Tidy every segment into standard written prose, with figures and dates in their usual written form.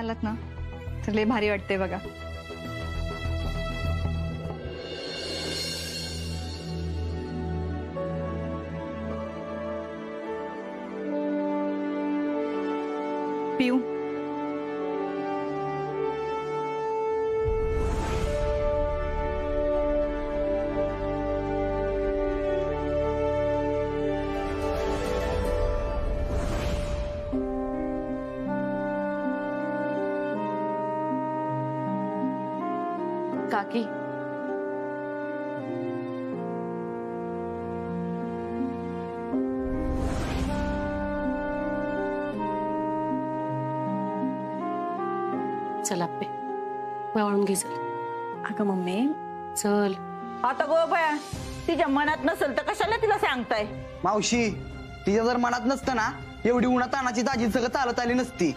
आलात ना तर लय भारी वाटते बघा. पिऊ काकी चल आपे वळून घे चल. अगं मम्मी चल. आता गो बया तिच्या मनात नसेल तर कशाला तिला सांगताय. मावशी तिच्या जर मनात नसतं ना एवढी उन्हा तानाची दाजी सगळं चालत आली नसती.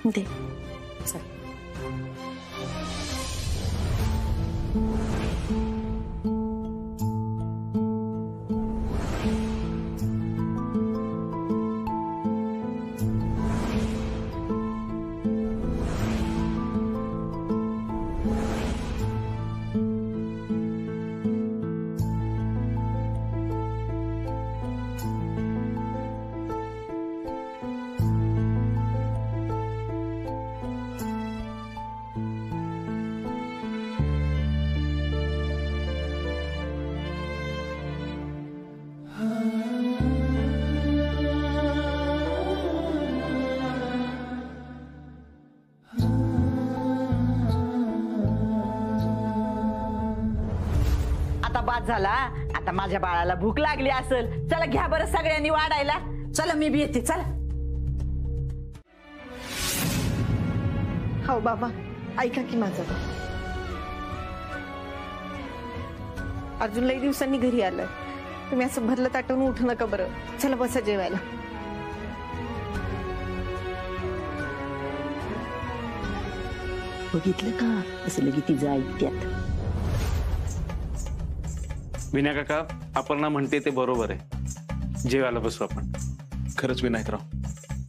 दे चल. आता बाद झाला. आता माझ्या बाळाला भूक लागली असेल. चला घ्या बरं सगळ्यांनी वाढायला. चला मी बी येते. चला. हो बाबा ऐका की माझं. अर्जुन लई दिवसांनी घरी आलं. तुम्ही असं भरलं ताटून उठू नका बरं. चला बसा जेवायला. बघितलं का असं लगी ती जाईल त्यात. विनायक काका अपर्णा म्हणते ते बरोबर आहे. जेवायला बसू आपण. खरंच विनायकराव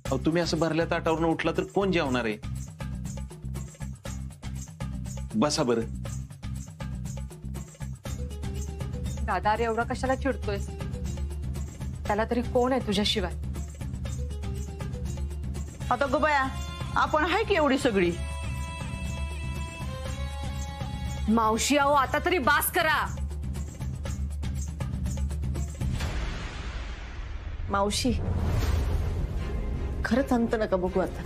अहो तुम्ही असं भरल्या ताटावरून उठला तर कोण जेवणार आहे. बसा बरं. दादा अरे एवढा कशाला चिडतोयस. त्याला तरी कोण आहे तुझ्याशिवाय. आता गो बया आपण आहे की एवढी सगळी. मावशी आहो आता तरी बास करा. मावशी खरंच अंत नका बघू आता.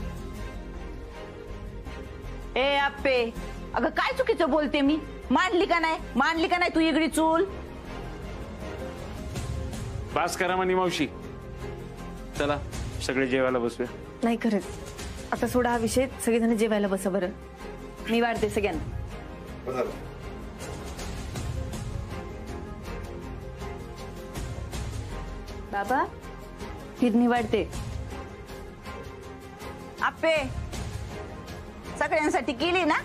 ए आप्पे अगं काय चुकीचं बोलते मी. मांडली का नाही तू इगडी चूल. पास करा म्हणे मावशी. चला सगळे जेवायला बसूया. नाही खरंच आता सोडा हा विषय. सगळेजण जेवायला बसा बरं. मी वाढते सगळ्यांना. बाबा किडनी वाढते. आप्पे सगळ्यांसाठी केली ना.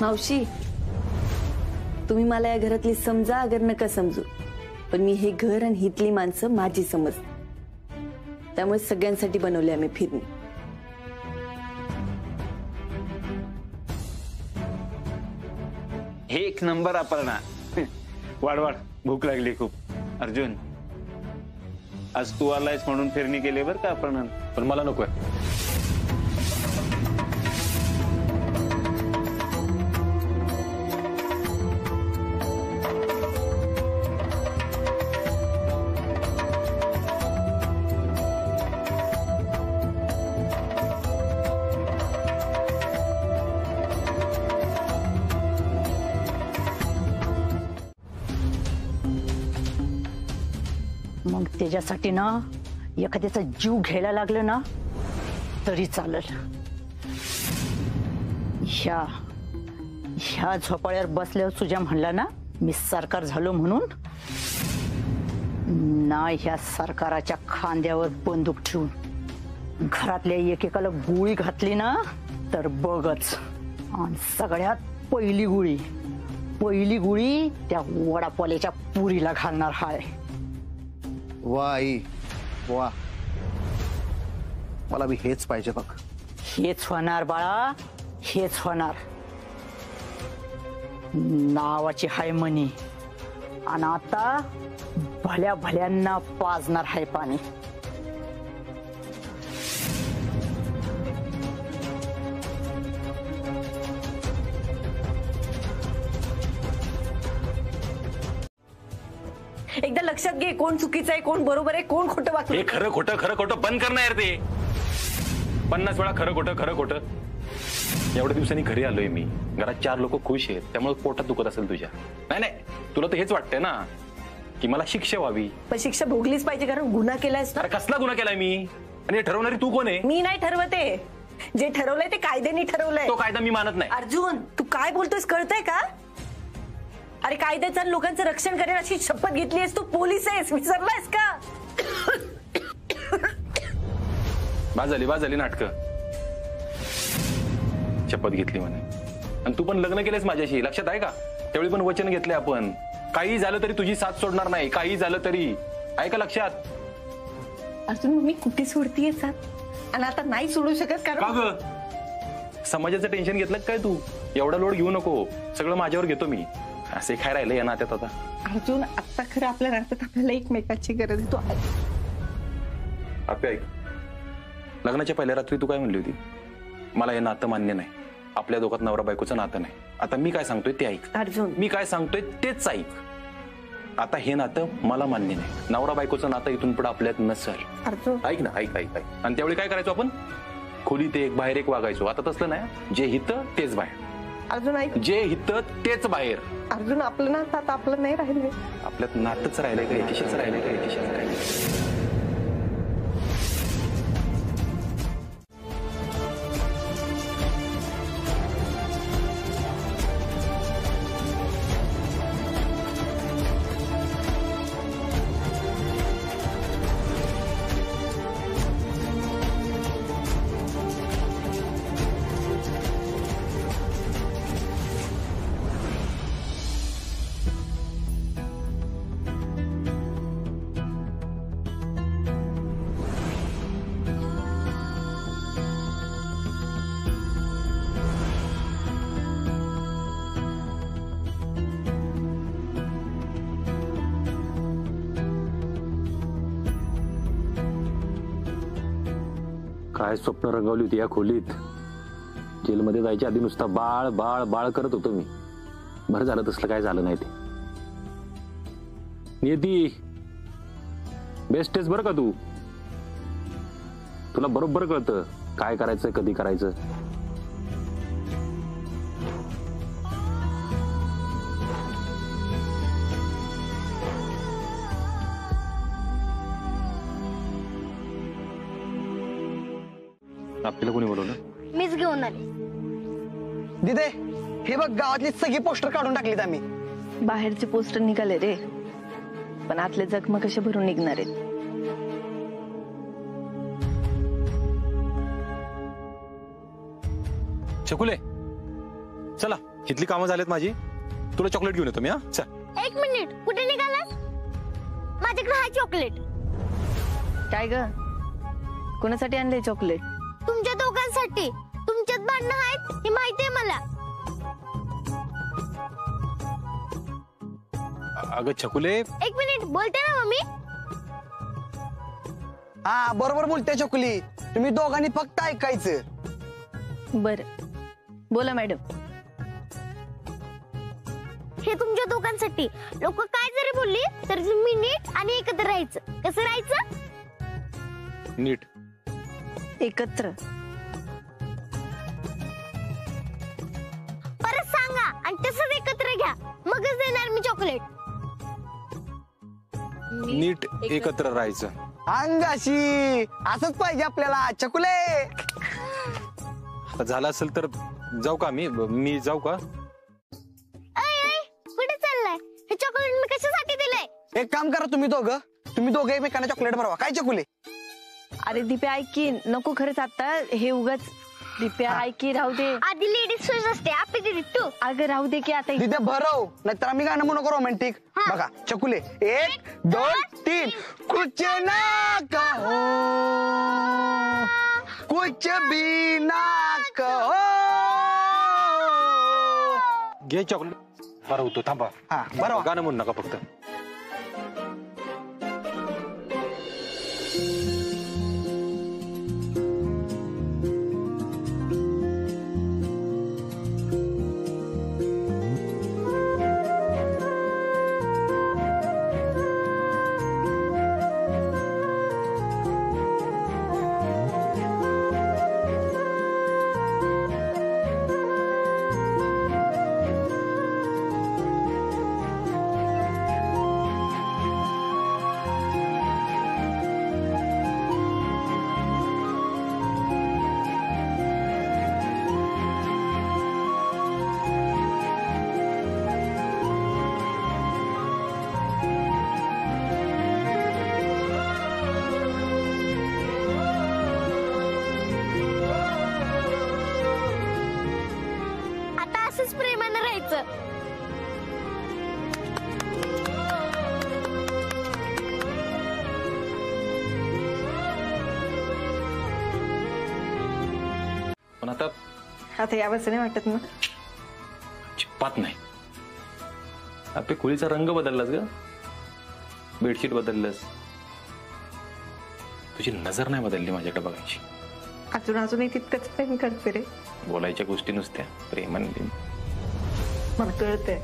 मावशी तुम्ही मला या घरातली समजा अगर नका समजू पण मी हे घर आणि हितली माणसं माझी समज. त्यामुळे सगळ्यांसाठी बनवली आम्ही फिरणी. एक नंबर अपर्णा. वाढ वाढ भूक लागली खूप. अर्जुन आज तू आलायस म्हणून फिरणी केली बरं का अपर्णा. पण मला नकोय. मग त्याच्यासाठी ना एखाद्याचा जीव घ्यायला लागलं ना तरी चालेल. ह्या झोपाळ्यावर बसल्यावर तुझ्या म्हणला ना मी सरकार झालो म्हणून. ना ह्या सरकाराच्या खांद्यावर बंदूक ठेवून घरातल्या एकेकाला गोळी घातली ना तर बघच. आणि सगळ्यात पहिली गोळी त्या वडापाल्याच्या पुरीला घालणार हाय. वा आई वा. मला बी हेच पाहिजे बघ. हेच होणार बाळा, हेच होणार. नावाची हाय मनी आणि आता भल्या भल्यांना पाजणार हाय पाणी. एकदा लक्षात घे कोण चुकीचं आहे, कोण बरोबर आहे, कोण खोटं वागतं. हे खरं खोटं बंद करणार ते 50 वेळा खरं खोटं. एवढ्या दिवसांनी घरी आलोय मी, घरात 4 लोक खुश आहेत, त्यामुळे पोटात दुखत असेल तुझ्या. नाही तुला तर हेच वाटतंय ना की मला शिक्षा व्हावी. पण शिक्षा भोगलीच पाहिजे, कारण गुन्हा केलायस ना. अरे कसला गुन्हा केलाय मी, आणि हे ठरवणारी तू कोण आहे? मी नाही ठरवते, जे ठरवलंय ते कायद्याने ठरवलंय. तो कायदा मी मानत नाही. अर्जुन, तू काय बोलतोयस कळतंय का? अरे कायद्याचं आणि लोकांचं रक्षण करेल अशी शपथ घेतली आहेस, तू पोलीस आहेस, विसरलायस का? बाजाली नाटकं. शपथ घेतली म्हणे, आणि तू पण लग्न केलंस माझ्याशी, लक्षात आहे का? त्यावेळी पण वचन घेतले आपण, काही झालं तरी तुझी साथ सोडणार नाही, काही झालं तरी. आहे का लक्षात? अर्जुन, मी कुठे सोडतीये साथ, आणि आता नाही सोडू शकत कारण. का ग? समाजाचं टेन्शन घेतलं काय तू? एवढा लोड घेऊ नको, सगळं माझ्यावर घेतो मी. असे काय राहिलं या नात्यात आता? अर्जुन, आता खरं आपल्या नात्यात आपल्याला एकमेकाची गरज आहे. तू ऐक, लग्नाच्या पहिल्या रात्री तू काय म्हणली होती? मला हे नातं मान्य नाही, आपल्या दोघात नवरा बायकोचं नातं नाही. आता मी काय सांगतोय ते ऐक. अर्जुन, मी काय सांगतोय तेच ऐक. आता हे नातं मला मान्य नाही, नवरा बायकोचं नातं इथून पुढे आपल्यात नसेल. अर्जुन, ऐक ना, ऐक. आणि त्यावेळी काय करायचो आपण? खोलीत एक बाहेर एक वागायचो. आता तसलं नाही, जे हित तेच बाहेर. अर्जुन ऐक. जे हित तेच बाहेर. अर्जुन, आपलं नातं आता आपलं नाही राहिलंय. आपल्यात नातच राहिलंय का? याच्याशीच राहिलंय का? याच्याशीच राहिलंय. काय स्वप्न रंगवली होती या खोलीत. जेलमध्ये जायच्या आधी नुसता बाळ बाळ बाळ करत होतो मी. बरं झालं तसलं काय झालं नाही ते. नियती बेस्ट आहेस बरं का तू. तुला बरोबर कळतं काय करायचं, कधी करायचं. आपल्याला कोणी बोलवलं? मीच घेऊन आले. दिदे, हे बघ गावातली सगळी पोस्टर काढून टाकलीत आम्ही. बाहेरचे पोस्टर निघाले रे, पण आतले जखमा कशा भरून निघणार आहेत? चकुले, चला, इथली कामं झालीत माझी. तुला चॉकलेट घेऊन येतो मी. हा चल. एक मिनिट, कुठे निघालास? माझ्याकडे हा चॉकलेट. काय ग, कोणासाठी आणले चॉकलेट? तुमच्या दोघांसाठी. तुमच्यात भांडणं आहेत हे माहितीये मला. अगं छकुले, एक मिनिट, बोलते ना मम्मी. हा बरोबर बोलते चकुली, तुम्ही दोघांनी फक्त ऐकायचं. बरं बोला मॅडम. हे तुमच्या दोघांसाठी. लोक काय जरी बोलली तरी तुम्ही नीट आणि एकत्र राहायचं. कसं राहायचं? नीट एकत्र. परत सांगा आणि तसंच एकत्र घ्या, मगच देणार मी चॉकलेट. नीट एकत्र राहायचं. अंगाशी असंच पाहिजे आपल्याला चकुले. आता झालं असेल तर जाऊ का? मी जाऊ का? कुठे चाललाय? हे चॉकलेट मी कशासाठी दिलंय? एक काम करा, तुम्ही दोघं एकमेकांना चॉकलेट भरवा. काय चकुले? अरे दिप्या ऐक की, नको खरंच आता हे उगाच. दिप्या ऐक की, राहू दे. आधी लेडीज फर्स्ट असते, आपली दिली तू. अगं राहू दे की आता. तिथे भरव, नाहीतर आम्ही गाणं म्हणू रोमॅन्टिक. बघा चकुले, 1 2 3 कुछ ना कहो कुछ भी ना कहो. घे चॉकलेट. बरं होतो थांबा. हा बरोबर. गाणं म्हणू नका फक्त. आता असंच प्रेमानं राहायचं. पण आता आता यावंच नाही वाटत ना. चिप्पात नाही. आपल्या खोलीचा रंग बदललास ग. बेडशीट बदललंस. तुझी नजर नाही बदलली माझ्याकडे बघायची. अजूनही तितकंच प्रेम करते रे. बोलायच्या गोष्टी नुसत्या प्रेमाने. मला कळतंय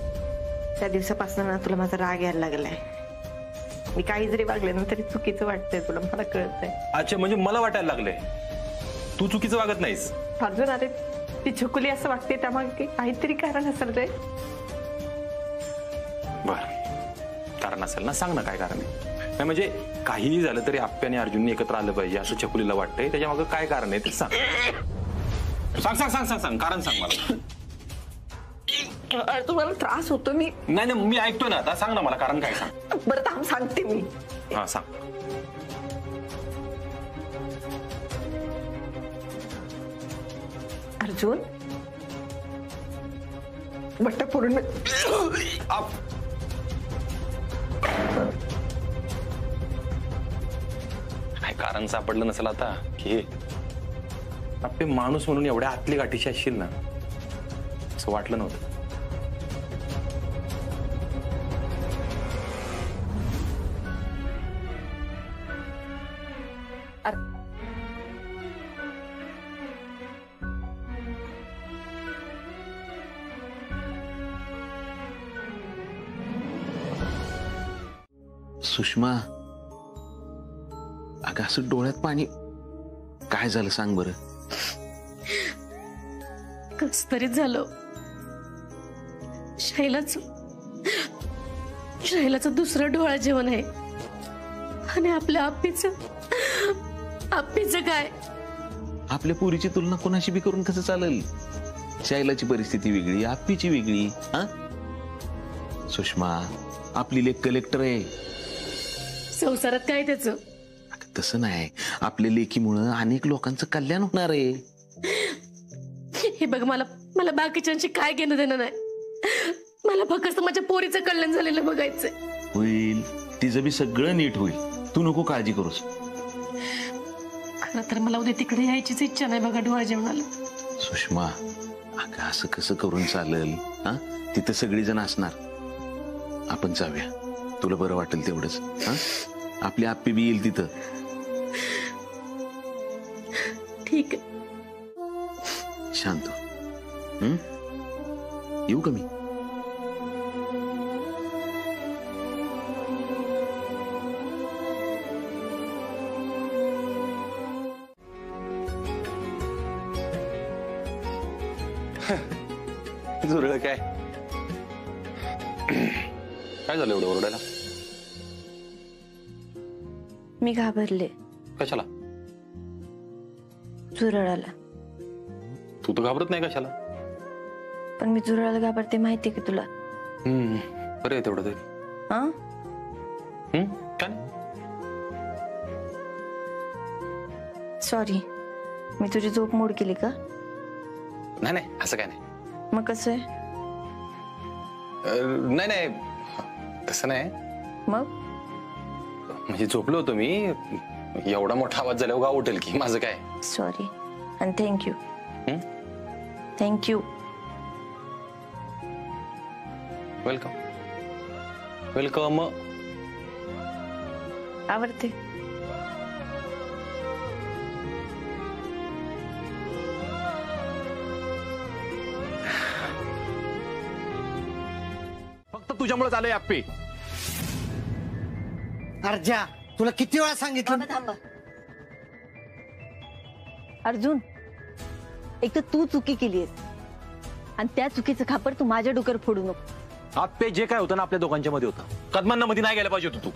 त्या दिवसापासून ना तुला माझा राग यायला लागलाय. मी काही जरी वागले ना तरी चुकीचं वाटतंय तुला. मला कळतंय. अच्छा म्हणजे मला वाटायला लागलंय तू चुकीचं वागत नाहीस. अर्जुन अरे ती छकुली असं वागते त्यामागे काहीतरी कारण असेल रे. बर कारण असेल ना सांग ना काय कारण आहे. नाही म्हणजे काहीही झालं तरी आप्पे आणि अर्जुनने एकत्र आलं पाहिजे असं छकुलीला वाटतंय. त्याच्या मागे काय कारण आहे ते सांग. सांग सांग सांग सांग सांग कारण सांग मला. अरे तुम्हाला त्रास होतो मी. नाही नाही मी ऐकतोय ना आता. सांग ना मला कारण काय सांग. बरं थांब सांगते मी. हा सांग. अर्जुन बट्ट फोडून काय कारण सापडलं नसेल आता की आपले माणूस म्हणून एवढ्या आतली गाठीशी असशील ना असं वाटलं नव्हतं. सुषमा अगं असं डोळ्यात पाणी काय झालं सांग बरं. कस तरीच झालं. शैलाचं दुसरं डोळा जेवण आहे आणि आपल्या आप्पीचं काय. आपल्या पुरीची तुलना कोणाशी बी करून कसं चालेल. शैलाची परिस्थिती वेगळी आप्पीची वेगळी. हा सुषमा आपली लेख कलेक्टर आहे. संसारात काय त्याचं. तसं नाही आपल्या लेखीमुळं अनेक लोकांचं कल्याण होणार आहे. हे बघ मला बाकीच्यांशी काय घेणं देणं नाही. मला फक्त माझ्या पोरीचं कल्याण झालेलं बघायचंय. होईल तिचं बी सगळं नीट होईल. तू नको काळजी करूस. खरं तर मला उद्या तिकडे यायचीच इच्छा नाही बघा डोळा जेवणाला. सुषमा अगं असं कसं करून चालेल. हा तिथं सगळीजण असणार. आपण जाऊया तुला बरं वाटेल तेवढंच. हा आपली आप्पी बी येईल तिथं. ठीक आहे. शांत येऊ का मी. जुरळ काय काय झालं एवढं ओरडायला. मी घाबरले. कशाला. जुरळाला. तू तर घाबरत नाही कशाला. पण मी जुरळाला घाबरते माहिती की तुला. बरं आहे तेवढं तरी. हा काय सॉरी मी तुझी झोप मोड केली का. नाही नाही असं काय नाही. मग कसं आहे. नाही नाही तसं नाही. मग म्हणजे झोपलो होतो मी. एवढा मोठा आवाज झाल्यावर गाव उठेल की माझं काय. सॉरी. आणि थँक्यू. थँक्यू. वेलकम. वेलकम. आवडते. फक्त तुझ्यामुळे झालंय आप्पे. अर्जा, तुला किती वेळा सांगितलं? थांबा. अर्जुन, एक तर तू चुकी केलीयस आणि त्या चुकीचं खापर तू माझ्या डोक्यावर फोडू नको. आप्पे जे काय होतं ना आपल्या दोघांच्या मध्ये होतं. कदमांना मध्ये नाही गेला पाहिजे होतं तू.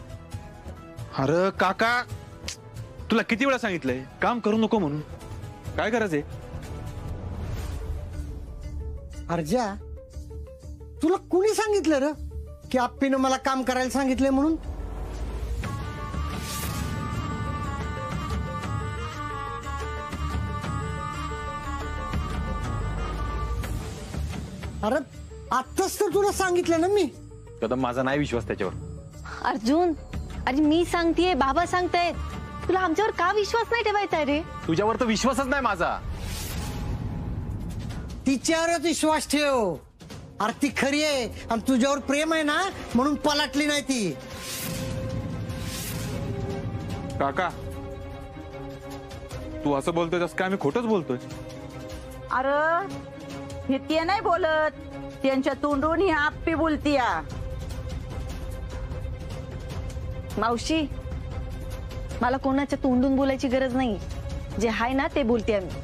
अरे काका, तुला किती वेळा सांगितलंय काम करू नको म्हणून. काय करायचंय? अर्जा, तुला कुणी सांगितलं र की आप्पीनं मला काम करायला सांगितलंय म्हणून? अरे आत्ताच तर तुला सांगितलं ना मी. कदम, माझा नाही विश्वास त्याच्यावर. अर्जुन, अरे मी सांगतेय, बाबा सांगतायत, तुला आमच्यावर का विश्वास नाही ठेवायचा रे? तुझ्यावर तर विश्वासच नाही माझा. तिच्यावरच विश्वास ठेव. अरे ती खरी आहे आणि तुझ्यावर प्रेम आहे ना, म्हणून पलटली नाही ती. काका, तू असं बोलतोय तसं काय आम्ही खोटंच बोलतोय. अरे हे ते नाही बोलत, त्यांच्या तोंडून ही आप्पी बोलतीया. मावशी, मला कोणाच्या तोंडून बोलायची गरज नाही. जे हाय ना ते बोलते आम्ही.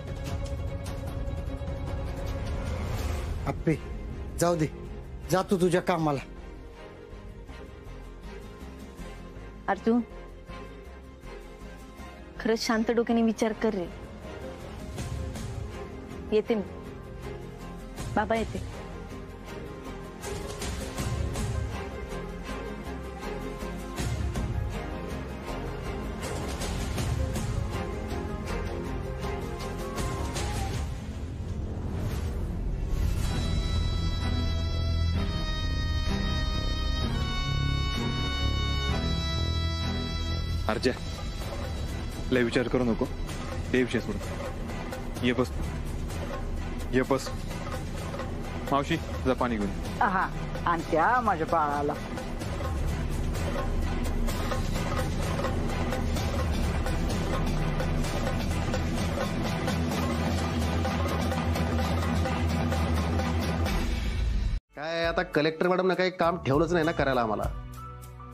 आप्पी जाऊ दे, जा तू तुझ्या कामाला. अर्जुन, खरंच शांत डोक्याने विचार कर रे. येते मी. बाबा येते. अर्जा, लय विचार करू नको. ते विषय सोड. ये बस. ये बस. मावशी, जा पाणी घेऊन. हा, आणि त्या माझ्या बाळाला. काय आता कलेक्टर मॅडमनं काही काम ठेवलंच नाही ना करायला आम्हाला,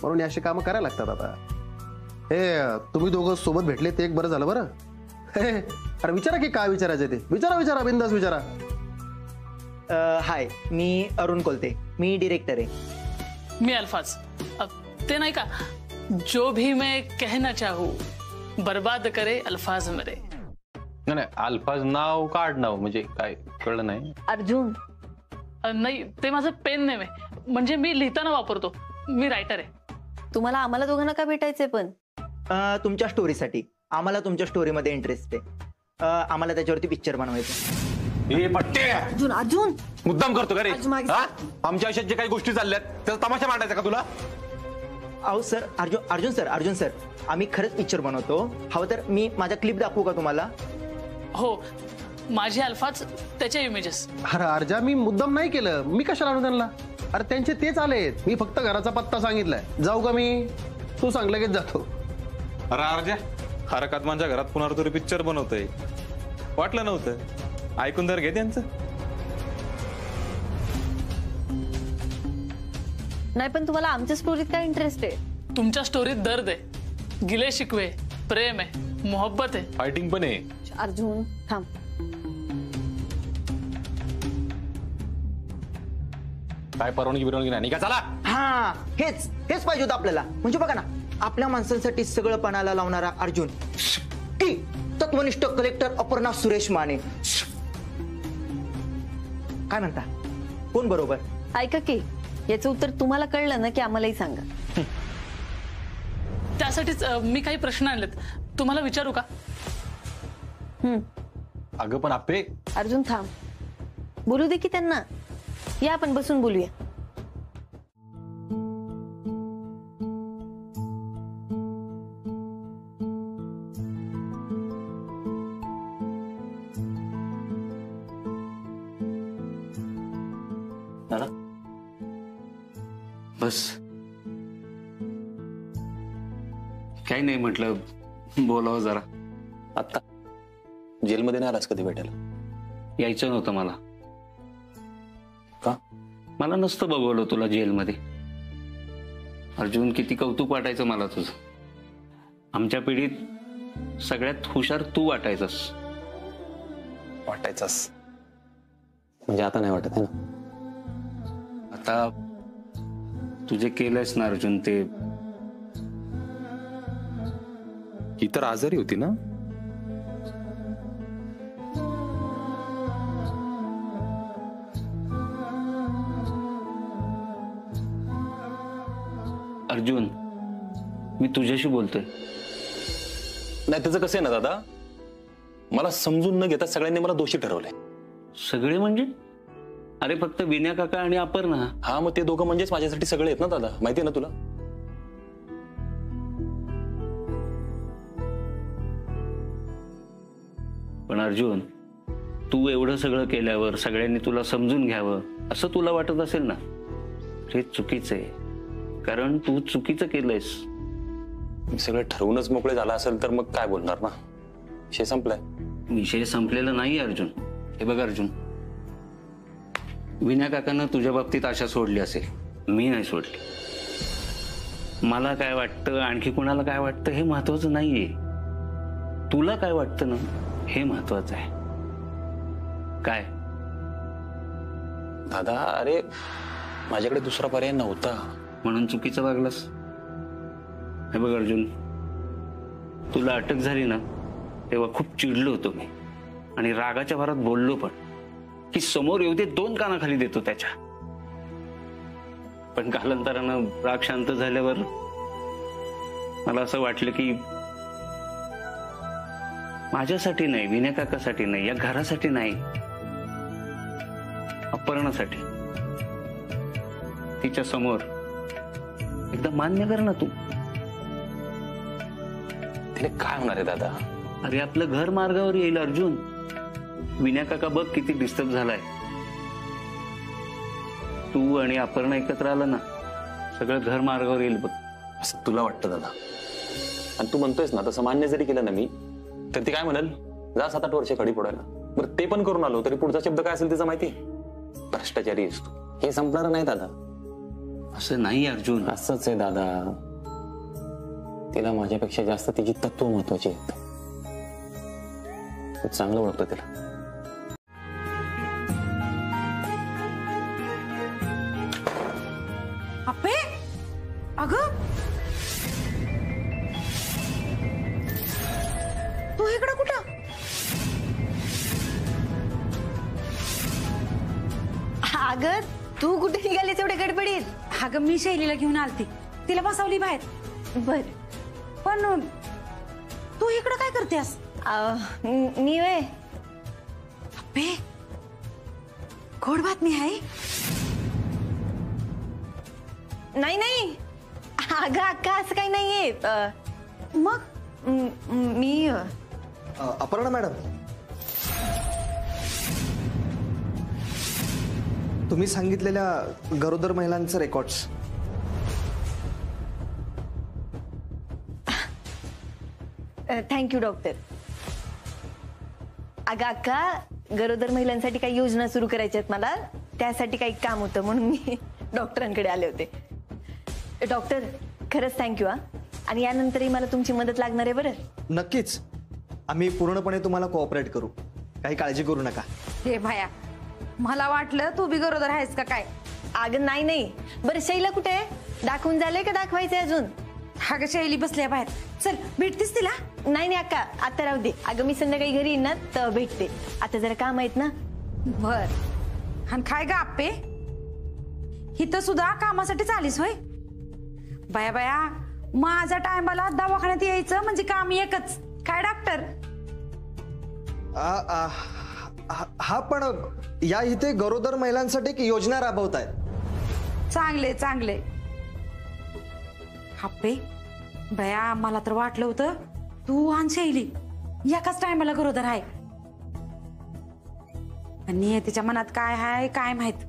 म्हणून अशी कामं करायला लागतात. आता हे तुम्ही दोघं सोबत भेटले ते एक बरं झालं. बरं, अरे विचारा की काय विचारायचं ते. विचारा, बिंदास विचारा. हाय, मी अरुण कोलते, मी डिरेक्टर आहे. मी अल्फाज. ते नाही का, जो भी मैं कहना चाहूँ बर्बाद करे अल्फाज मेरे. नाही, अल्फाज नाव का आडनाव म्हणजे काय कळलं नाही. अर्जुन, नाही, ते माझं पेन नेम आहे, म्हणजे मी लिहिताना वापरतो. मी रायटर आहे. तुम्हाला आम्हाला दोघांना का भेटायचंय पण? तुमच्या स्टोरीसाठी. आम्हाला तुमच्या स्टोरीमध्ये इंटरेस्ट आहे. आम्हाला त्याच्यावरती पिक्चर बनवायचं. हे पट्टे अर्जुन मुद्दाम करतो का रे? आमच्या आयुष्यात जे काही गोष्टी चालल्यात त्याचा तमाशा मांडायचा का तुला? अहो सर, अर्जुन सर, आम्ही खरंच पिक्चर बनवतो. हवं तर मी माझा क्लिप दाखवू का तुम्हाला? हो, माझे अल्फाज, त्याचे इमेजेस. अरे अर्जा, मी मुद्दाम नाही केलं. मी कशाला आणू त्यांना? अरे त्यांचे तेच आलेत. मी फक्त घराचा पत्ता सांगितलाय. जाऊ का मी? तू सांग, लगेच जातो. अरे अर्जा, अरे कदमांच्या घरात पुन्हा तरी पिक्चर बनवतोय. वाटलं नव्हतं. ऐकून तर घे त्यांचं. नाही, पण तुम्हाला आमच्या स्टोरीत काय इंटरेस्ट आहे? तुमच्या स्टोरीत दर्द आहे, गिले शिकवे, प्रेम आहे, मोहब्बत आहे, फायटिंग पण आहे. अर्जुन थांब. काय परवानगी नाही का? चला. हा, हेच पाहिजे होतं आपल्याला. म्हणजे बघा ना, आपल्या माणसांसाठी सगळं पणाला लावणारा अर्जुन, की तत्वनिष्ठ कलेक्टर अपर्णा सुरेश माने. काय म्हणता, कोण बरोबर? ऐका की, याचं उत्तर तुम्हाला कळलं ना की आम्हालाही सांगा. त्यासाठीच मी काही प्रश्न आणलेत, तुम्हाला विचारू का? अगं पण आप्पे. अर्जुन थांब, बोलू दे की त्यांना. या आपण बसून बोलूया. बस. काही नाही, म्हटलं बोलावं जरा. आता जेलमध्ये नाही आलास कधी भेटायला? यायचं नव्हतं मला. का? मला नसतं बघवलं तुला जेलमध्ये. अर्जुन, किती कौतुक वाटायचं मला तुझं. आमच्या पिढीत सगळ्यात हुशार तू वाटायचंस. वाटायचास म्हणजे आता नाही वाटत आहे ना? आता तुझे केलंयस ना अर्जुन ते. ही तर आजारी होती ना? अर्जुन, मी तुझ्याशी बोलतोय. नाही, त्याचं कसं आहे ना दादा, मला समजून न घेता सगळ्यांनी मला दोषी ठरवलंय. सगळे म्हणजे? अरे फक्त विनय काका आणि अपर्णा. हा, मग ते दोघं म्हणजेच माझ्यासाठी सगळे आहेत ना दादा, माहितीये ना तुला? पण अर्जुन, तू एवढं सगळं केल्यावर सगळ्यांनी तुला समजून घ्यावं असं तुला वाटत असेल ना, हे चुकीचं आहे. कारण तू चुकीचं केलंयस. सगळं ठरवूनच मोकळे झाला असेल तर मग काय बोलणार ना. विषय संपलाय. विषय संपलेला नाही अर्जुन. हे बघ अर्जुन, विनय काकांना तुझ्या बाबतीत आशा सोडली असेल, मी नाही सोडली. मला काय वाटतं, आणखी कुणाला काय वाटतं हे महत्वाचं नाहीये. तुला काय वाटतं ना, हे महत्वाचं आहे. काय दादा, अरे माझ्याकडे दुसरा पर्याय नव्हता म्हणून चुकीचं वागलास. हे बघ अर्जुन, तुला अटक झाली ना तेव्हा खूप चिडलो होतो मी आणि रागाच्या भरात बोललो पण की समोर येऊ दे, 2 कानाखाली देतो त्याच्या. पण कालांतरानं राग शांत झाल्यावर मला असं वाटलं की माझ्यासाठी नाही, विनय काकासाठी नाही, या घरासाठी नाही, अपर्णासाठी. तिच्या समोर एकदा मान्य कर ना तू. तिने काय होणार आहे दादा? अरे आपलं घर मार्गावर येईल अर्जुन. विनय काका बघ किती डिस्टर्ब झालाय. तू आणि अपर्णा एकत्र आला ना, सगळं घर मार्गावर येईल बघ. असं तुला वाटतं दादा? आणि तू म्हणतोयस ना, तसं मान्य जरी केलं ना मी, तर ती काय म्हणाल, जा 7-8 वर्ष खडी फोडायला. बरं ते पण करून आलो तरी पुढचा शब्द काय असेल तिचा माहिती? भ्रष्टाचारी आहेस तू. हे संपणार नाही दादा. असं नाही अर्जुन. असंच आहे दादा. तिला माझ्यापेक्षा जास्त तिची तत्व महत्वाची आहेत. तू चांगलं ओळखतो तिला. अप्पे, अगं तू इकडं कुठं? अगं तू कुठे निघालीस एवढ्या गडबडीत? अगं मी शैलीला घेऊन आलती, तिला बसवली बाहेर. बर, पण तू इकडं काय करतेस? मी वे अप्पे, गोड बातमी आहे. नाही नाही, अगं अक्का असं काही नाहीये. मग मी अपर्णा मॅडम, तुम्ही सांगितलेल्या गरोदर महिलांचं रेकॉर्ड्स. Thank you doctor. अगं अक्का, गरोदर महिलांसाठी काही योजना सुरू करायच्या आहेत मला, त्यासाठी काही काम होतं म्हणून मी डॉक्टरांकडे आले होते. डॉक्टर खरंच थँक्यू. आणि यानंतरही मला तुमची मदत लागणार आहे बरं. नक्कीच, आम्ही पूर्णपणे तुम्हाला कोऑपरेट करू, काही काळजी करू नका. हे भाया, मला वाटलं तू बी गरोदर आहेस का काय. अगं नाही नाही. बरं शैला कुठे आहे? दाखवून झालंय का दाखवायचंय अजून? अगं शैली बसल्या बाहेर, चल भेटतीस तिला. नाही नाही अक्का, आता राहू दे. अगं मी संध्याकाळी घरी येईन ना तर भेटते. आता जरा काम आहेत ना. बर. आणि काय ग आप्पे, इथं सुद्धा कामासाठीच आलीस होय? बाया बाया, माझ्या टायमाला दवाखान्यात यायचं म्हणजे काम एकच, काय डॉक्टर? हा, पण या इथे गरोदर महिलांसाठी एक योजना राबवत आहेत. चांगले चांगले. आप्पे बया, मला तर वाटलं होतं तू आणि शैली एकाच टायमाला गरोदर आहे. आणि तिच्या मनात काय आहे काय माहित.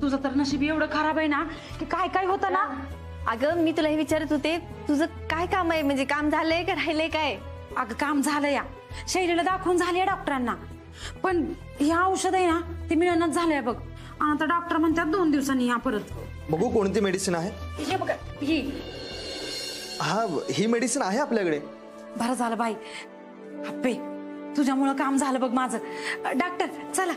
तुझं तर नशीब एवढं खराब आहे ना की काय काय होतं ना. अगं मी तुला हे विचारत होते, तुझं काय काम आहे? म्हणजे काम झालंय का राहिलंय काय? अगं काम झालं या, शैलीला दाखवून झाले डॉक्टरांना, पण हे औषध आहे ना ते मिळणच झालंय बघ. आता डॉक्टर म्हणतात 2 दिवसांनी या परत. बघू कोणती मेडिसिन आहे. हे बघा ही. हा ही मेडिसिन आहे आपल्याकडे. बरं झालं बाई अप्पे, तुझ्यामुळं काम झालं बघ माझं. डॉक्टर चला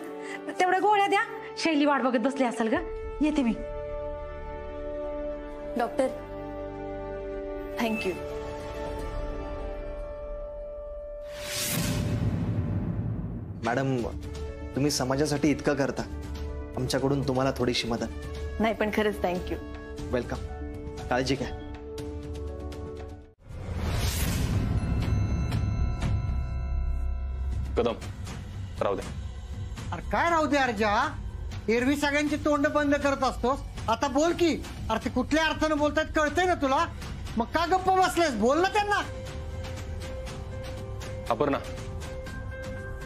तेवढ्या गोळ्या द्या, शैली वाट बघत बसली असेल ग. येते मी. Doctor thank you. मॅडम तुम्ही समाजासाठी इतकं करता, आमच्याकडून तुम्हाला थोडीशी मदत. नाही पण खरंच थँक्यू. वेलकम. काळजी घ्या. कदम राहू दे. अरे काय राहू दे अर्जा, एरवी सगळ्यांची तोंड बंद करत असतोस, आता बोल की. अरे ते कुठल्या अर्थानं बोलतात कळतंय ना तुला, मग का गप्प बसलेस? बोल ना त्यांना. अपर्णा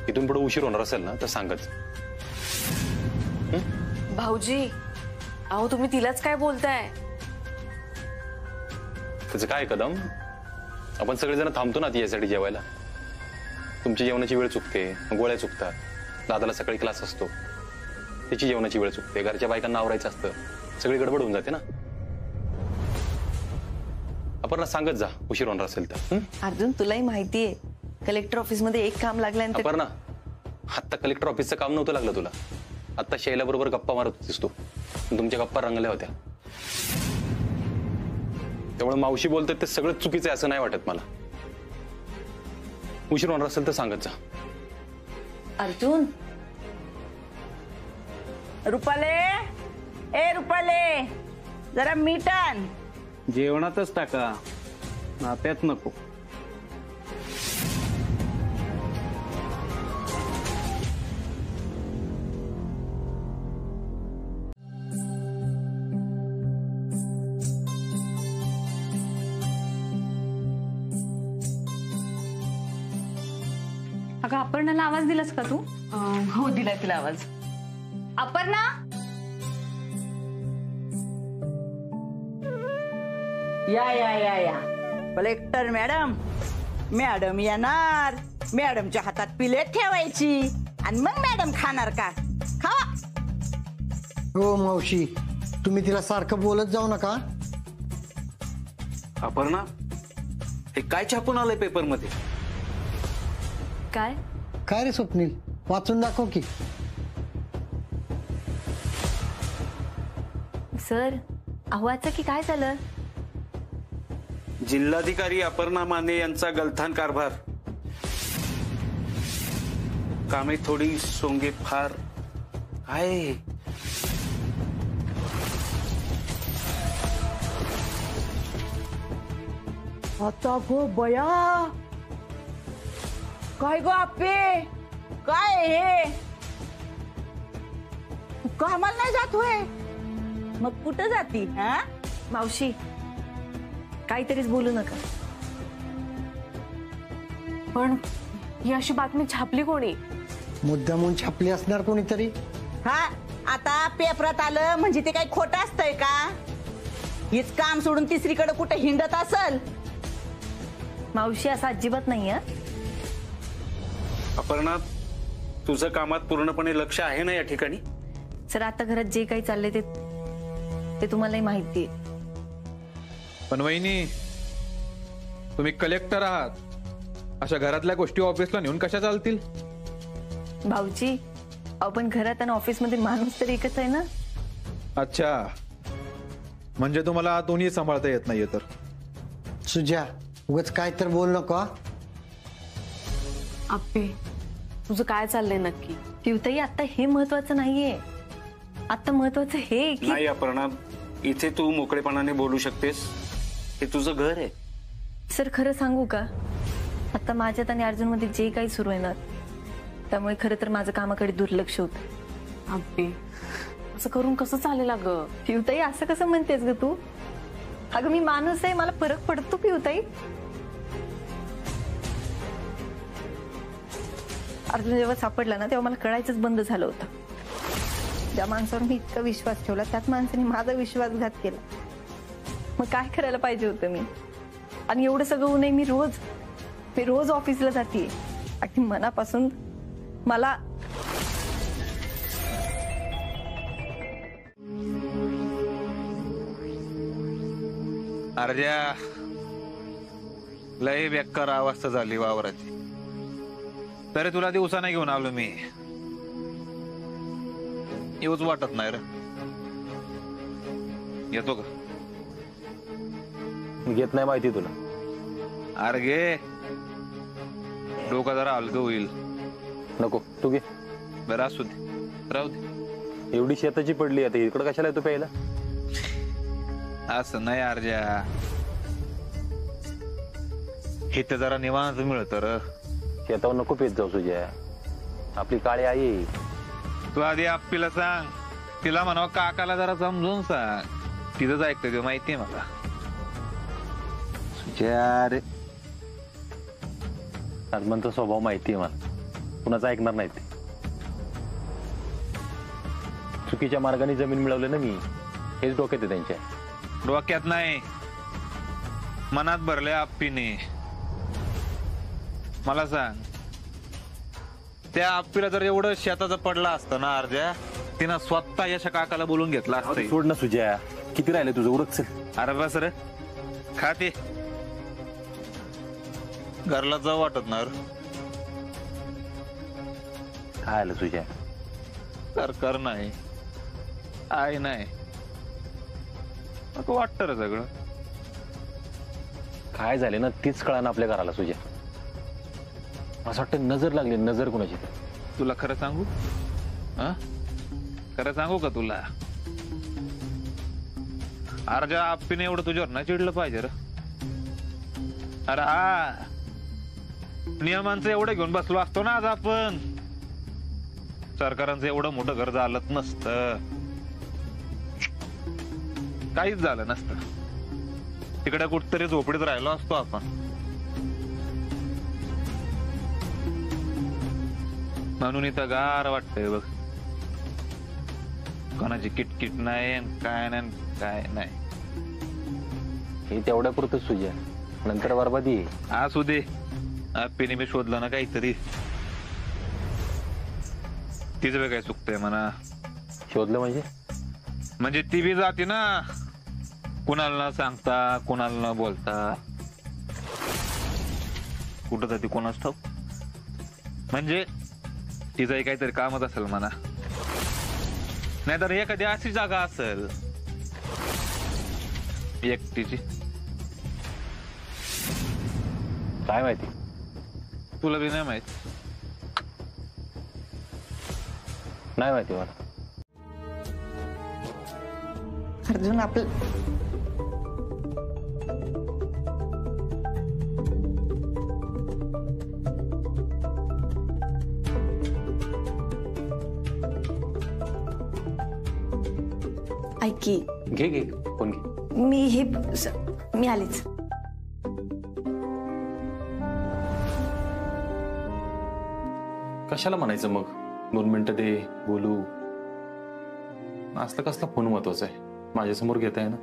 इथून पुढे उशीर होणार असेल ना तर सांगच. भाऊजी अहो तुम्ही तिलाच काय बोलताय? त्याचं काय कदम, आपण सगळेजण थांबतो ना ती यासाठी जेवायला. तुमची जेवणाची वेळ चुकते, गोळ्या चुकतात, दादाला सकाळी क्लास असतो, त्याची जेवणाची वेळ चुकते, घरच्या बायकांना आवरायचं असतं, सगळी गडबड होऊन जाते ना. आपण सांगत जा उशीर होणार असेल तर. अर्जुन तुलाही माहितीये कलेक्टर ऑफिस मध्ये एक काम लागल्यानंतर. अपर्णा आत्ता कलेक्टर ऑफिसचं काम नव्हतं लागलं तुला, आता शैला बरोबर गप्पा मारत होतीस तू, तुमच्या गप्पा रंगल्या होत्या. त्यामुळे मावशी बोलतात ते सगळं चुकीचं आहे असं नाही वाटत मला. उशीर होणार असेल तर सांगत जा. अर्जुन. रुपाले, ए रुपाले, जरा मीठ आण. जेवणातच टाका, नात्यात नको. अगं अपर्णाला आवाज दिलास का तू? हो दिलाय तिला आवाज. अपर्णा या या या या कलेक्टर मॅडम. मॅडम येणार, मॅडमच्या हातात प्लेट ठेवायची आणि मग मॅडम खाणार का? खावा. हो मावशी, तुम्ही तिला सारखं बोलत जाऊ नका. अपर्णा हे काय छापून आलंय पेपर मध्ये? काय काय रे स्वप्नील, वाचून दाखव की. सर अहवाचं की काय झालं? जिल्हाधिकारी अपर्णा माने यांचा गलथान कारभार. कामे थोडी सोंगे फार. काय आता गो बया, काय गो आपे, काय हे? कामाला नाही जात होय? मग कुठं जाती? हा मावशी काहीतरीच बोलू नका. पण ही अशी बातमी छापली कोणी? मुद्दामून छापली असणार कोणीतरी. हा आता पेपरात आलं म्हणजे ते काही खोटं असतंय का? हीच काम सोडून तिसरीकडे कुठे हिंडत असल? मावशी असं अजिबात नाही. अपर्णा तुझं कामात पूर्णपणे लक्ष आहे ना या ठिकाणी? सर आता घरात जे काही चाललंय ते तुम्हालाही माहिती आहे. पण वहिनी तुम्ही कलेक्टर आहात, अशा घरातल्या गोष्टी ऑफिसला नेऊन कशा चालतील? भाऊजी आपण घरात आणि ऑफिसमध्ये माणूस तरी एकच आहे ना. अच्छा, म्हणजे तुम्हाला दोन्ही सांभाळता येत नाहीये तर? सुजा उगाच काय तर बोल नको. आप्पे तुझं काय चाललंय नक्की? पिवताई आता हे महत्वाचं नाहीये. आता महत्वाचं हे की नाही अपर्णा, इथे तू मोकळेपणाने बोलू शकतेस, हे तुझं घर आहे. सर खरं सांगू का, आता माझ्यात आणि अर्जुन मध्ये जे काही सुरू आहे ना, त्यामुळे खरं तर माझं कामाकडे दुर्लक्ष होतं. आप्पे असं करून कसं चालेल अगं? पिवताई असं कसं म्हणतेस ग तू? अगं मी माणूस आहे, मला फरक पडतो पिवताई. अर्जुन जेव्हा सापडला ना तेव्हा मला कळायचंच बंद झालं होतं. ज्या माणसावर मी इतका विश्वास ठेवला त्याच माणसाने माझा विश्वासघात केला. मग काय करायला पाहिजे होतं मी? आणि एवढं सगळं होऊनही मी रोज ऑफिसला जाते आणि मनापासून मला अर्ध्या लय बेकार अवस्था झाली वावराची. तरी तुला दिवसाने घेऊन आलो मी. येऊच वाटत नाही रे. येतो का? घेत नाही माहिती तुला. अरे घे, डोका जरा हलकं होईल. नको तू घे. बरं असू दे, राहू दे. एवढी शेताची पडली आता इकडं कशाला येतो प्यायला? असं नाही अर्जा, इथं जरा निवांत मिळत र. शेतावर नको पेत जाऊ तुझ्या. आपली काळी आई. तू आधी आप्पीला सांग, तिला म्हणावं काकाला जरा समजून सांग. तिथंच ऐकतं ते माहितीये मला. रे आजमनचा स्वभाव माहितीये मला. कुणाचं ऐकणार नाही ते. चुकीच्या मार्गाने जमीन मिळवली ना मी, हेच डोक्यात आहे त्यांच्या. डोक्यात नाही, मनात भरले आप्पीने. मला सांग, त्या आप्पीला जर एवढं शेताचं पडलं असतं ना अर्ध्या, तिनं स्वतः यशा काकाला बोलून घेतला असतं. सोड ना सुजया, किती राहिले तुझं उरक. अरे बस रे, खाते. घरला जाऊ वाटत ना रे. काय आलं तुझ्या? सरकार नाही, आई नाही, वाटत रे सगळं. काय झाले ना तीच कळा ना आपल्या घराला तुझ्या. असं वाटतं नजर लागली. नजर कोणाची? तुला खरं सांगू? खरं सांगू का तुला? अर्जा आप्पीने एवढं तुझ्यावर ना चिडलं पाहिजे रे. अरे हा, नियमांचं एवढं घेऊन बसलो असतो ना आज आपण, सरकारांचं एवढं मोठं घर झालंच नसतं. काहीच झालं नसतं. तिकडे कुठतरी झोपडीत राहिलो असतो आपण. म्हणून इथं गार वाटतंय बघ. कोणाची किटकिट नाही, काय नाही, काय नाही. हे तेवढ्या पुरतच तुझ्या, नंतर बरबादी. असू दे, आप्पीने मी शोधलं ना काहीतरी. तिचं वेळ काय चुकतंय म्हणा. शोधलं म्हणजे ती बी जाते ना, कुणाला न सांगता, कुणाला न बोलता. कुठं जाते कोणाच ठाऊक. म्हणजे तिचंही काहीतरी कामच असेल म्हणा. नाहीतर एखादी अशी जागा असेल एकटीची. काय माहिती? तुला बी नाही माहित? नाही माहिती मला. अर्जुन आपलं ऐकी. घे घे, फोन घे. मी आलीच. कशाला म्हणायचं मग? 2 मिनिटं दे, बोलू. असलं कसला फोन महत्वाचा आहे? माझ्यासमोर घेत आहे ना.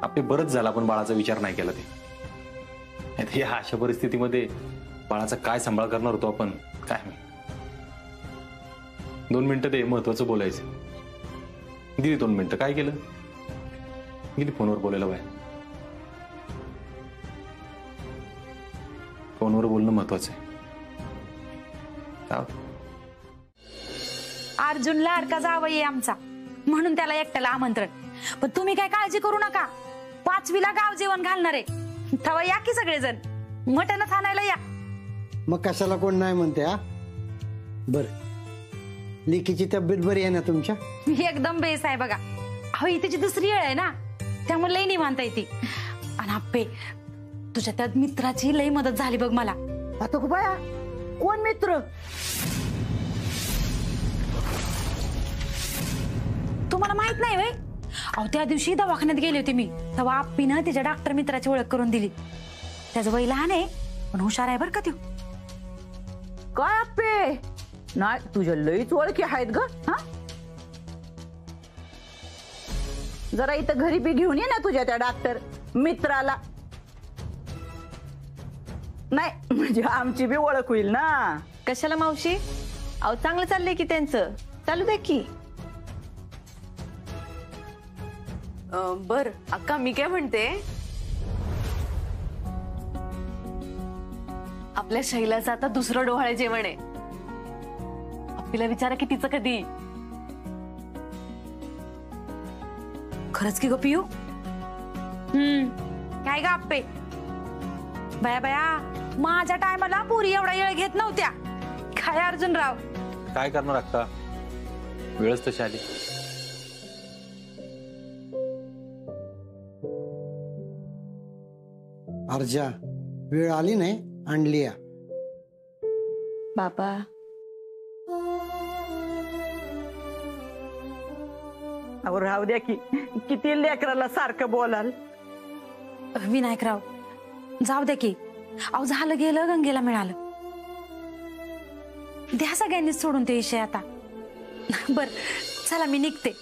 आपले बरंच झालं आपण बाळाचा विचार नाही केला. ते या अशा परिस्थितीमध्ये बाळाचा काय सांभाळ करणार होतो आपण, काय? 2 मिनिटं दे, महत्वाचं बोलायचं. दिली 2 मिनिटं, काय केलं? गेली फोनवर बोलायला बाय. फोनवर बोलणं महत्वाचं आहे. अर्जुन लाडका जावई आहे आमचा, म्हणून त्याला एकट्याला आमंत्रण. पण तुम्ही काय काळजी करू नका, 5वीला गाव जेवण घालणार आहे. तेव्हा या की सगळेजण, मटणच आणायला या. मग कशाला कोण नाही म्हणते? हा बर, लेकीची तब्येत बरी आहे ना तुमच्या? एकदम बेस आहे बघा. अहो ही त्याची दुसरी वेळ आहे ना, त्यामुळे लई निवांत येते. आणि आप्पे, तुझ्या त्या मित्राची लई मदत झाली बघ मला. आता बाया, कोण मित्र? तुम्हाला माहित नाही व्हय? अहो त्या दिवशी दवाखान्यात गेले होते मी, तेव्हा आप्पीनं तिच्या डॉक्टर मित्राची ओळख करून दिली. त्याचं वय लहान आहे पण हुशार आहे बरं का त्यो. काय आप्पे, नाही तुझ्या लईच ओळखी आहेत ग. हा जरा इथं घरी बी घेऊन ये ना तुझ्या त्या डॉक्टर मित्राला. नाही म्हणजे आमची बी ओळख होईल ना. कशाला मावशी, अहो चांगलं चाललंय की त्यांचं, चालू दे की. बर अक्का, मी काय म्हणते, आपल्या शैलाचं आता दुसरं डोहाळे जेवण आहे. आपल्याला विचारा की तिचं कधी. खरंच की ग पियू. काय ग आप्पे, बया बया माझ्या टायमाला पुरी एवढा येळ घेत नव्हत्या. काय अर्जुनराव, काय करणार अक्का, वेळच तशी आली. अर्जा वेळ आली नाही, आणली या. बाबा अहो राहू द्या की, किती लेकराला सारखं बोलाल. विनायकराव जाऊ दे की. अहो झालं गेलं, गंगेला मिळालं. द्या सगळ्यांनीच सोडून ते विषय आता. बर चला मी निघते.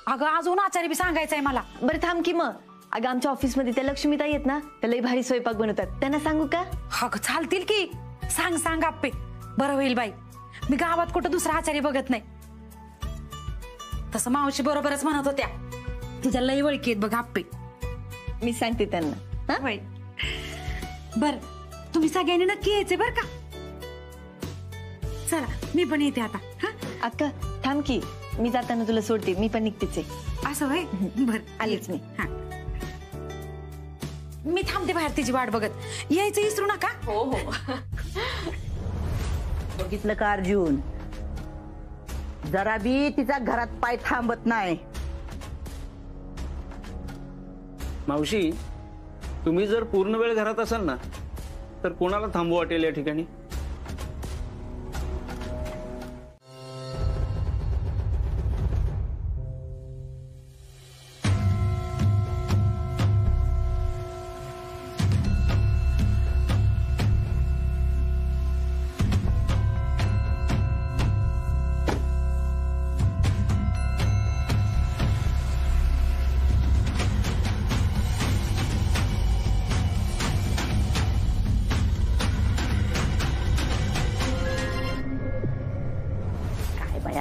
अगं अजून आचारी बी सांगायचंय मला. बरं थांब की मग. अगं आमच्या ऑफिसमध्ये त्या लक्ष्मीताई आहेत ना, त्या लई भारी स्वयंपाक बनवतात, त्यांना सांगू का? अगं चालतील की. सांग सांग आप्पे, बरं होईल बाई. मी गावात कुठं दुसरा आचारी बघत नाही. तसं मावशी बरोबरच म्हणत होत्या, तुझ्या लई ओळखी आहेत बघ आप्पे. मी सांगते त्यांना. बर तुम्ही सगळ्यांनी नक्की यायचे बर का. चला मी पण येते आता. अक्का थांब की, मी जाताना तुला सोडते, मी पण निघतेच आहे. असं होय, बर आलीच मी. मी थांबते बाहेर तिची वाट बघत. यायचं विसरू नका. हो हो. बघितलं का अर्जुन, जरा बी तिचा घरात पाय थांबत नाही. मावशी, तुम्ही जर पूर्ण वेळ घरात असाल ना, तर कोणाला थांबू वाटेल या ठिकाणी?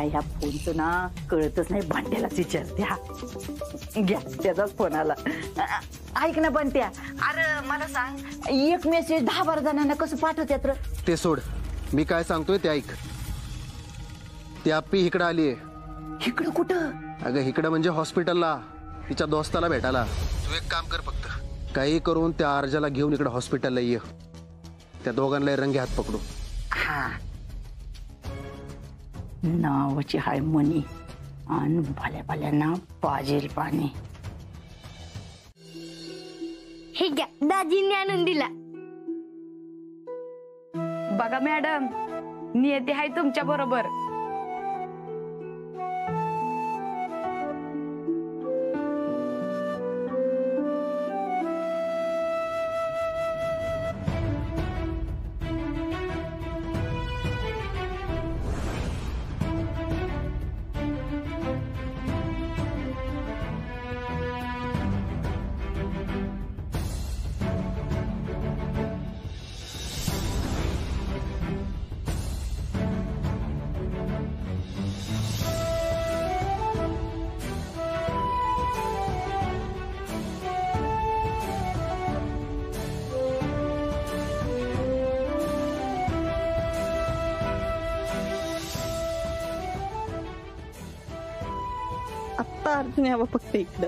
ह्या फोनचं ना कळतच नाही, भांड्यालाच विचारत्या. घ्या त्याचाच फोन आला. ऐक ना बंट्या, अरे मला सांग, एक मेसेज 10-12 जणांना कसं पाठवतात? ते सोड, मी काय सांगतोय ते ऐक. ती आप्पी इकडं आलीये. इकडं कुठं? अगं इकडं म्हणजे हॉस्पिटलला, तिच्या दोस्ताला भेटायला. तू एक काम कर फक्त, काही करून त्या अर्जाला घेऊन इकडे हॉस्पिटलला ये. त्या दोघांना रंगे हात पकडू. हा नावाची हाय मनी आणि भल्या भल्यांना पाजेल पाणी. हे घ्या, दाजींनी आणून दिला. बघा मॅडम, नियती आहे तुमच्या बरोबर. आत्ता अर्जुन यावं फक्त इकडं.